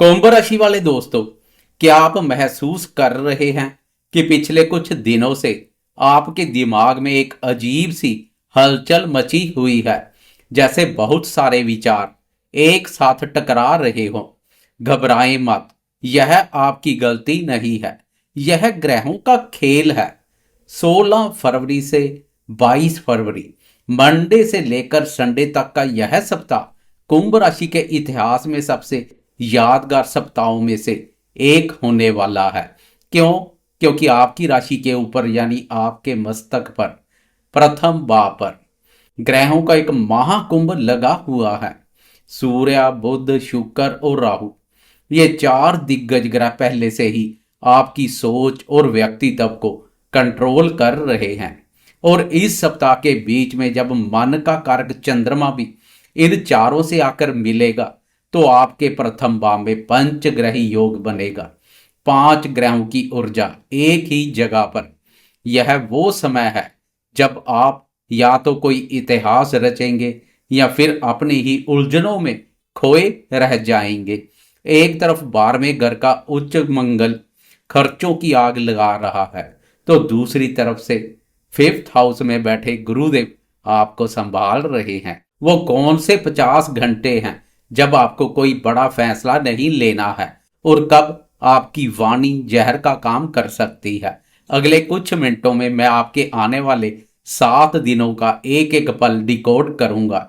कुंभ राशि वाले दोस्तों, क्या आप महसूस कर रहे हैं कि पिछले कुछ दिनों से आपके दिमाग में एक अजीब सी हलचल मची हुई है। जैसे बहुत सारे विचार एक साथ टकरा रहे हों। घबराएं मत, यह आपकी गलती नहीं है। यह ग्रहों का खेल है। 16 फरवरी से 22 फरवरी, मंडे से लेकर संडे तक का यह सप्ताह कुंभ राशि के इतिहास में सबसे यादगार सप्ताहों में से एक होने वाला है। क्यों? क्योंकि आपकी राशि के ऊपर यानी आपके मस्तक पर प्रथम भाव पर ग्रहों का एक महाकुंभ लगा हुआ है। सूर्य, बुध, शुक्र और राहु, ये चार दिग्गज ग्रह पहले से ही आपकी सोच और व्यक्तित्व को कंट्रोल कर रहे हैं। और इस सप्ताह के बीच में जब मन का कारक चंद्रमा भी इन चारों से आकर मिलेगा तो आपके प्रथम भाव में पंचग्रही योग बनेगा। 5 ग्रहों की ऊर्जा एक ही जगह पर। यह वो समय है जब आप या तो कोई इतिहास रचेंगे या फिर अपनी ही उलझनों में खोए रह जाएंगे। एक तरफ 12वें घर का उच्च मंगल खर्चों की आग लगा रहा है, तो दूसरी तरफ से 5th हाउस में बैठे गुरुदेव आपको संभाल रहे हैं। वो कौन से 50 घंटे हैं जब आपको कोई बड़ा फैसला नहीं लेना है और कब आपकी वाणी जहर का काम कर सकती है। अगले कुछ मिनटों में मैं आपके आने वाले 7 दिनों का एक एक पल डिकोड करूंगा।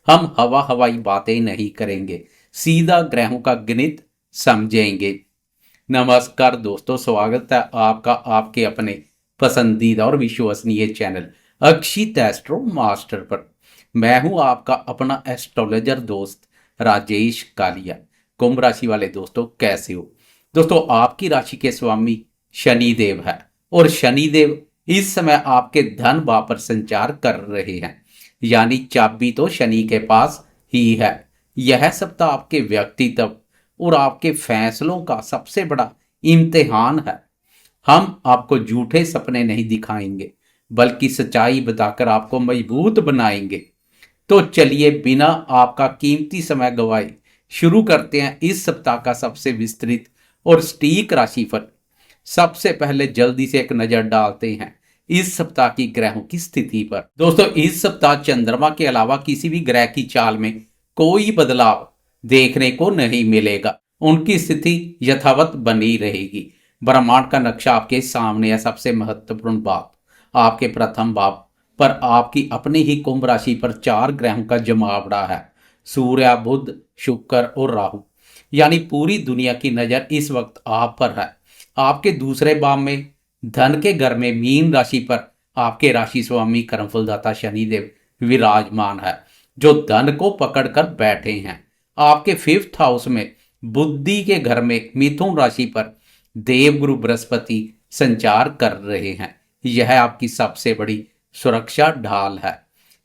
हम हवा हवाई बातें नहीं करेंगे, सीधा ग्रहों का गणित समझेंगे। नमस्कार दोस्तों, स्वागत है आपका आपके अपने पसंदीदा और विश्वसनीय चैनल अक्षित एस्ट्रो मास्टर पर। मैं हूं आपका अपना एस्ट्रोलॉजर दोस्त राजेश कालिया। कुंभ राशि वाले दोस्तों, कैसे हो? दोस्तों, आपकी राशि के स्वामी शनिदेव है और शनिदेव इस समय आपके धन भाव पर संचार कर रहे हैं, यानी चाबी तो शनि के पास ही है। यह सप्ताह आपके व्यक्तित्व और आपके फैसलों का सबसे बड़ा इम्तिहान है। हम आपको झूठे सपने नहीं दिखाएंगे, बल्कि सच्चाई बताकर आपको मजबूत बनाएंगे। तो चलिए बिना आपका कीमती समय गवाए शुरू करते हैं इस सप्ताह का सबसे विस्तृत और सटीक राशिफल। सबसे पहले जल्दी से एक नजर डालते हैं इस सप्ताह की ग्रहों की स्थिति पर। दोस्तों, इस सप्ताह चंद्रमा के अलावा किसी भी ग्रह की चाल में कोई बदलाव देखने को नहीं मिलेगा। उनकी स्थिति यथावत बनी रहेगी। ब्रह्मांड का नक्शा आपके सामने है। सबसे महत्वपूर्ण बात, आपके प्रथम भाव पर आपकी अपनी ही कुंभ राशि पर 4 ग्रहों का जमावड़ा है। सूर्य, बुध, शुक्र और राहु, यानी पूरी दुनिया की नजर इस वक्त आप पर है। आपके दूसरे भाव में धन के घर में मीन राशि पर आपके राशि स्वामी कर्मफलदाता शनिदेव विराजमान है, जो धन को पकड़कर बैठे हैं। आपके 5th हाउस में बुद्धि के घर में मिथुन राशि पर देवगुरु बृहस्पति संचार कर रहे हैं। यह आपकी सबसे बड़ी सुरक्षा ढाल है।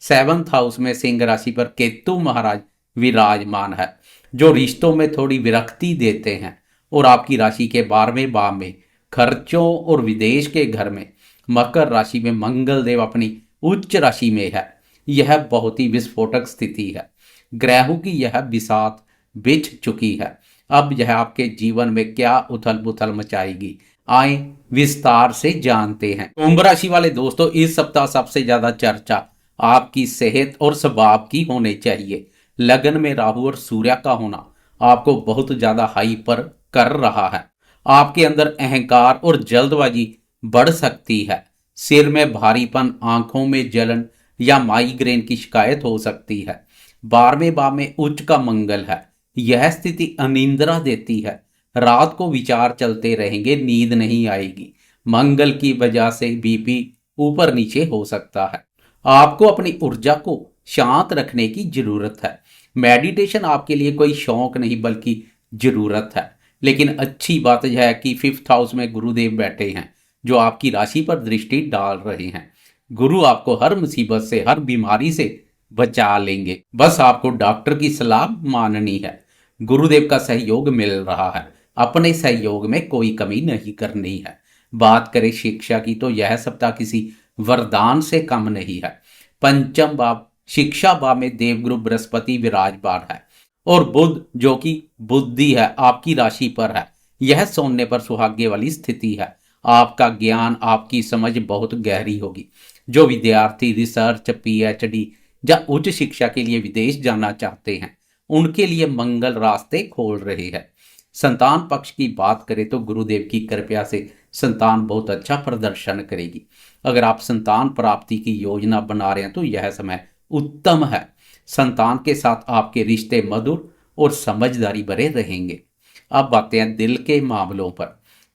7th हाउस में सिंह राशि पर केतु महाराज विराजमान है, जो रिश्तों में थोड़ी विरक्ति देते हैं। और आपकी राशि के 12वें भाव में खर्चों और विदेश के घर में मकर राशि में मंगल देव अपनी उच्च राशि में है। यह बहुत ही विस्फोटक स्थिति है। ग्रहों की यह बिसात बिछ चुकी है। अब यह आपके जीवन में क्या उथल पुथल मचाएगी, आए विस्तार से जानते हैं। कुंभ राशि वाले दोस्तों, इस सप्ताह सबसे ज्यादा चर्चा आपकी सेहत और स्वभाव की होनी चाहिए। लगन में राहु और सूर्य का होना आपको बहुत ज्यादा हाइपर कर रहा है। आपके अंदर अहंकार और जल्दबाजी बढ़ सकती है। सिर में भारीपन, आंखों में जलन या माइग्रेन की शिकायत हो सकती है। 12वें भाव में उच्च का मंगल है। यह स्थिति अनिंद्रा देती है। रात को विचार चलते रहेंगे, नींद नहीं आएगी। मंगल की वजह से बीपी ऊपर नीचे हो सकता है। आपको अपनी ऊर्जा को शांत रखने की जरूरत है। मेडिटेशन आपके लिए कोई शौक नहीं बल्कि जरूरत है। लेकिन अच्छी बात यह है कि 5th हाउस में गुरुदेव बैठे हैं, जो आपकी राशि पर दृष्टि डाल रहे हैं। गुरु आपको हर मुसीबत से, हर बीमारी से बचा लेंगे। बस आपको डॉक्टर की सलाह माननी है। गुरुदेव का सहयोग मिल रहा है। अपने सहयोग में कोई कमी नहीं करनी है। बात करें शिक्षा की, तो यह सप्ताह किसी वरदान से कम नहीं है। पंचम भाव शिक्षा भाव में देवगुरु बृहस्पति विराजमान है और बुध जो कि बुद्धि है आपकी राशि पर है, यह सोने पर सुहागे वाली स्थिति है। आपका ज्ञान, आपकी समझ बहुत गहरी होगी। जो विद्यार्थी रिसर्च, पीएचडी या उच्च शिक्षा के लिए विदेश जाना चाहते हैं, उनके लिए मंगल रास्ते खोल रहे हैं। संतान पक्ष की बात करें तो गुरुदेव की कृपया से संतान बहुत अच्छा प्रदर्शन करेगी। अगर आप संतान प्राप्ति की योजना बना रहे हैं तो यह समय उत्तम है। संतान के साथ आपके रिश्ते मधुर और समझदारी भरे रहेंगे। अब बातें हैं दिल के मामलों पर।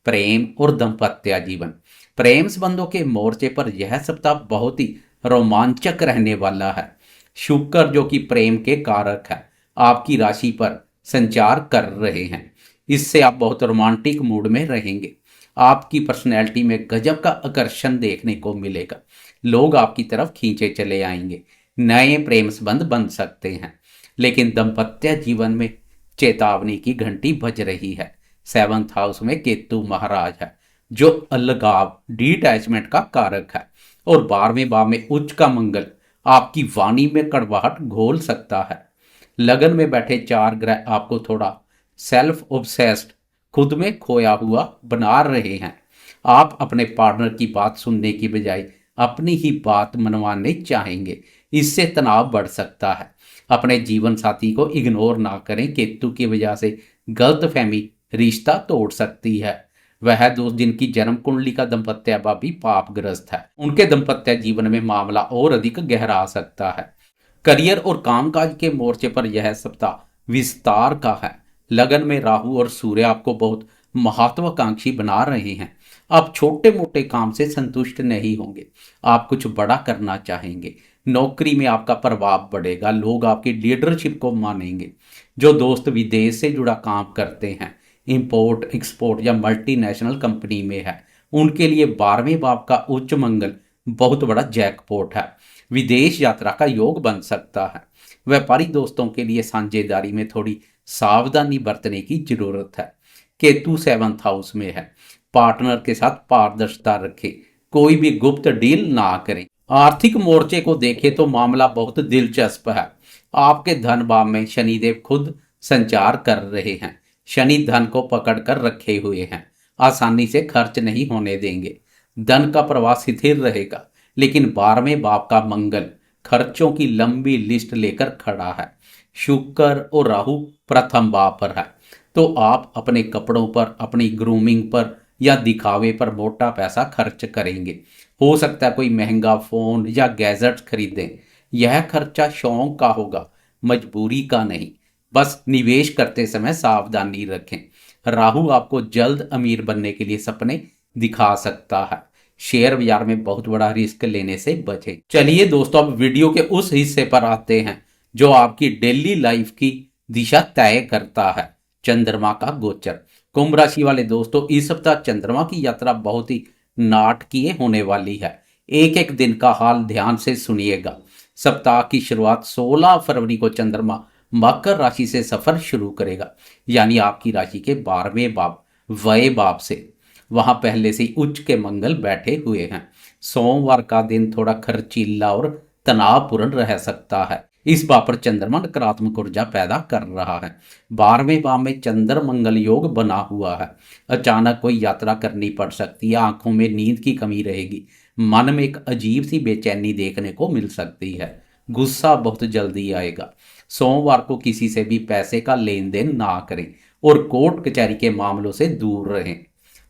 प्रेम और दाम्पत्य जीवन। प्रेम संबंधों के मोर्चे पर यह सप्ताह बहुत ही रोमांचक रहने वाला है। शुक्र जो कि प्रेम के कारक है, आपकी राशि पर संचार कर रहे हैं। इससे आप बहुत रोमांटिक मूड में रहेंगे। आपकी पर्सनैलिटी में गजब का आकर्षण देखने को मिलेगा। लोग आपकी तरफ खींचे चले आएंगे। नए प्रेम संबंध बन सकते हैं। लेकिन दाम्पत्य जीवन में चेतावनी की घंटी बज रही है। 7th हाउस में केतु महाराज है, जो अलगाव, डिटैचमेंट का कारक है। और 12वें भाव में उच्च का मंगल आपकी वाणी में कड़वाहट घोल सकता है। लगन में बैठे 4 ग्रह आपको थोड़ा सेल्फ ऑब्सेस्ड, खुद में खोया हुआ बना रहे हैं। आप अपने पार्टनर की बात सुनने की बजाय अपनी ही बात मनवाने चाहेंगे। इससे तनाव बढ़ सकता है। अपने जीवन साथी को इग्नोर ना करें। केतु की वजह से गलतफहमी रिश्ता तोड़ सकती है। वह दोस्त जिनकी जन्म कुंडली का दाम्पत्य भाव भी पापग्रस्त है, उनके दाम्पत्य जीवन में मामला और अधिक गहरा सकता है। करियर और कामकाज के मोर्चे पर यह सप्ताह विस्तार का है। लगन में राहु और सूर्य आपको बहुत महत्वाकांक्षी बना रहे हैं। आप छोटे मोटे काम से संतुष्ट नहीं होंगे। आप कुछ बड़ा करना चाहेंगे। नौकरी में आपका प्रभाव बढ़ेगा। लोग आपकी लीडरशिप को मानेंगे। जो दोस्त विदेश से जुड़ा काम करते हैं, इंपोर्ट एक्सपोर्ट या मल्टीनेशनल कंपनी में है, उनके लिए 12वें भाव का उच्च मंगल बहुत बड़ा जैकपॉट है। विदेश यात्रा का योग बन सकता है। व्यापारी दोस्तों के लिए साझेदारी में थोड़ी सावधानी बरतने की जरूरत है। केतु 7th हाउस में है। पार्टनर के साथ पारदर्शिता रखें। कोई भी गुप्त डील ना करें। आर्थिक मोर्चे को देखें तो मामला बहुत दिलचस्प है। आपके धन भाव में शनिदेव खुद संचार कर रहे हैं। शनि धन को पकड़कर रखे हुए हैं, आसानी से खर्च नहीं होने देंगे। धन का प्रवाह स्थिर रहेगा। लेकिन 12वें भाव का मंगल खर्चों की लंबी लिस्ट लेकर खड़ा है। शुक्र और राहु प्रथम भाव पर है, तो आप अपने कपड़ों पर, अपनी ग्रूमिंग पर या दिखावे पर मोटा पैसा खर्च करेंगे। हो सकता है कोई महंगा फोन या गैजेट्स खरीदें। यह खर्चा शौक का होगा, मजबूरी का नहीं। बस निवेश करते समय सावधानी रखें। राहु आपको जल्द अमीर बनने के लिए सपने दिखा सकता है। शेयर बाजार में बहुत बड़ा रिस्क लेने से बचें। चलिए दोस्तों, अब वीडियो के उस हिस्से पर आते हैं जो आपकी डेली लाइफ की दिशा तय करता है। चंद्रमा का गोचर। कुंभ राशि वाले दोस्तों, इस सप्ताह चंद्रमा की यात्रा बहुत ही नाटकीय होने वाली है। एक एक दिन का हाल ध्यान से सुनिएगा। सप्ताह की शुरुआत 16 फरवरी को चंद्रमा मकर राशि से सफर शुरू करेगा, यानी आपकी राशि के 12वें भाव व्यय भाव से। वहां पहले से ही उच्च के मंगल बैठे हुए हैं। सोमवार का दिन थोड़ा खर्चीला और तनावपूर्ण रह सकता है। इस भाव पर चंद्रमा नकारात्मक ऊर्जा पैदा कर रहा है। 12वें भाव में चंद्र मंगल योग बना हुआ है। अचानक कोई यात्रा करनी पड़ सकती है। आंखों में नींद की कमी रहेगी। मन में एक अजीब सी बेचैनी देखने को मिल सकती है। गुस्सा बहुत जल्दी आएगा। सोमवार को किसी से भी पैसे का लेन देन ना करें और कोर्ट कचहरी के मामलों से दूर रहें।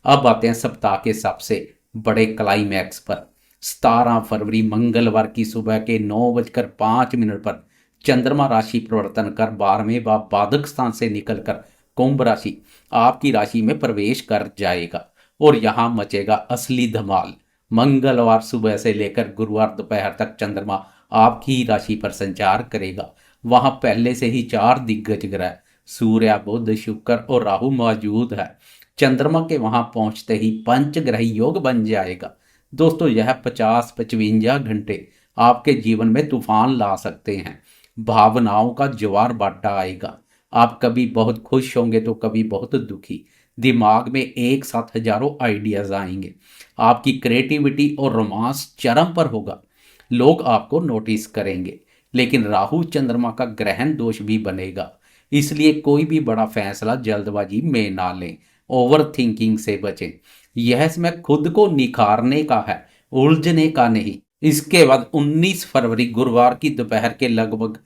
अब आते हैं सप्ताह के सबसे बड़े क्लाइमैक्स पर। 17 फरवरी मंगलवार की सुबह के 9:05 पर चंद्रमा राशि परिवर्तन कर 12वें भाव बाधक स्थान से निकलकर कुंभ राशि आपकी राशि में प्रवेश कर जाएगा और यहां मचेगा असली धमाल। मंगलवार सुबह से लेकर गुरुवार दोपहर तक चंद्रमा आपकी ही राशि पर संचार करेगा। वहां पहले से ही 4 दिग्गज ग्रह सूर्य, बुध, शुक्र और राहु मौजूद है। चंद्रमा के वहां पहुंचते ही पंचग्रही योग बन जाएगा। दोस्तों, यह 50-55 घंटे आपके जीवन में तूफान ला सकते हैं। भावनाओं का ज्वार भाटा आएगा। आप कभी बहुत खुश होंगे तो कभी बहुत दुखी। दिमाग में एक साथ हजारों आइडियाज आएंगे। आपकी क्रिएटिविटी और रोमांस चरम पर होगा। लोग आपको नोटिस करेंगे। लेकिन राहु चंद्रमा का ग्रहण दोष भी बनेगा। इसलिए कोई भी बड़ा फैसला जल्दबाजी में ना लें, ओवर थिंकिंग से बचें। यह समय खुद को निखारने का है, उलझने का नहीं। इसके बाद 19 फरवरी गुरुवार की दोपहर के लगभग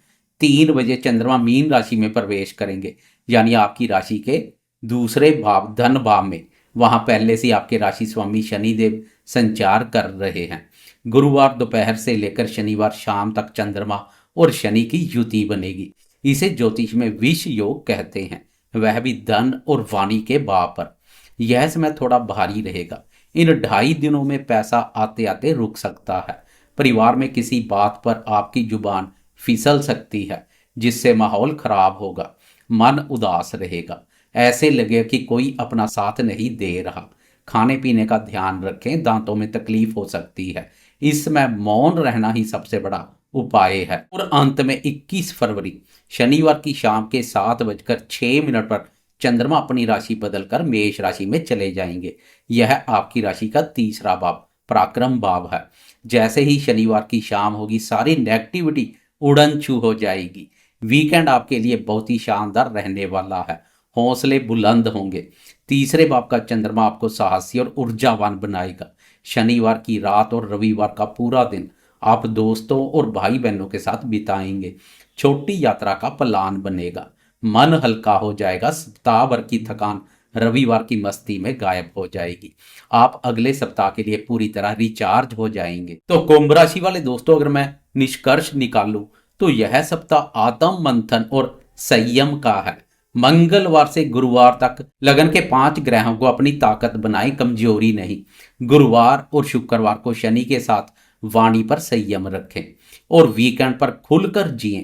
3 बजे चंद्रमा मीन राशि में प्रवेश करेंगे, यानी आपकी राशि के दूसरे भाव धन भाव में। वहां पहले से आपके राशि स्वामी शनिदेव संचार कर रहे हैं। गुरुवार दोपहर से लेकर शनिवार शाम तक चंद्रमा और शनि की युति बनेगी। इसे ज्योतिष में विष योग कहते हैं, वह भी धन और वाणी के भाव पर। यह समय थोड़ा भारी रहेगा। इन 2.5 दिनों में पैसा आते आते रुक सकता है। परिवार में किसी बात पर आपकी जुबान फिसल सकती है, जिससे माहौल खराब होगा। मन उदास रहेगा, ऐसे लगे कि कोई अपना साथ नहीं दे रहा। खाने पीने का ध्यान रखें, दांतों में तकलीफ हो सकती है। इस समय मौन रहना ही सबसे बड़ा उपाय है। और अंत में 21 फरवरी शनिवार की शाम के 7:06 पर चंद्रमा अपनी राशि बदलकर मेष राशि में चले जाएंगे। यह आपकी राशि का तीसरा भाव पराक्रम भाव है। जैसे ही शनिवार की शाम होगी, सारी नेगेटिविटी उड़न छू हो जाएगी। वीकेंड आपके लिए बहुत ही शानदार रहने वाला है। हौसले बुलंद होंगे। तीसरे भाव का चंद्रमा आपको साहसी और ऊर्जावान बनाएगा। शनिवार की रात और रविवार का पूरा दिन आप दोस्तों और भाई बहनों के साथ बिताएंगे। छोटी यात्रा का प्लान बनेगा। मन हल्का हो जाएगा। सप्ताह भर की थकान रविवार की मस्ती में गायब हो जाएगी। आप अगले सप्ताह के लिए पूरी तरह रिचार्ज हो जाएंगे। तो कुंभ राशि वाले दोस्तों, अगर मैं निष्कर्ष निकालूं तो यह सप्ताह आत्म मंथन और संयम का है। मंगलवार से गुरुवार तक लगन के 5 ग्रहों को अपनी ताकत बनाए, कमजोरी नहीं। गुरुवार और शुक्रवार को शनि के साथ वाणी पर संयम रखें और वीकेंड पर खुलकर जिएं।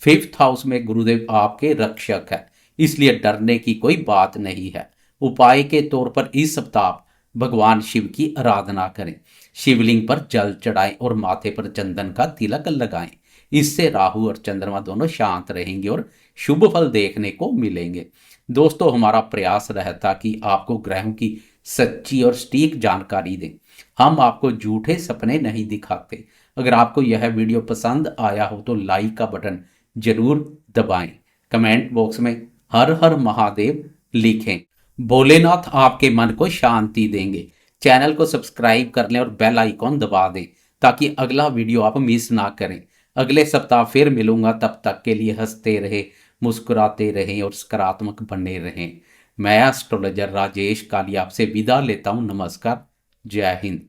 5th हाउस में गुरुदेव आपके रक्षक है, इसलिए डरने की कोई बात नहीं है। उपाय के तौर पर इस सप्ताह भगवान शिव की आराधना करें, शिवलिंग पर जल चढ़ाएं और माथे पर चंदन का तिलक लगाएं। इससे राहु और चंद्रमा दोनों शांत रहेंगे और शुभ फल देखने को मिलेंगे। दोस्तों, हमारा प्रयास रहता कि आपको ग्रहों की सच्ची और सटीक जानकारी दें। हम आपको झूठे सपने नहीं दिखाते। अगर आपको यह वीडियो पसंद आया हो तो लाइक का बटन जरूर दबाएं। कमेंट बॉक्स में हर हर महादेव लिखें। भोलेनाथ आपके मन को शांति देंगे। चैनल को सब्सक्राइब कर लें और बेल आइकॉन दबा दें ताकि अगला वीडियो आप मिस ना करें। अगले सप्ताह फिर मिलूंगा, तब तक के लिए हंसते रहे, मुस्कुराते रहें और सकारात्मक बने रहें। मैं एस्ट्रोलॉजर राजेश काली आपसे विदा लेता हूं। नमस्कार, जय हिंद।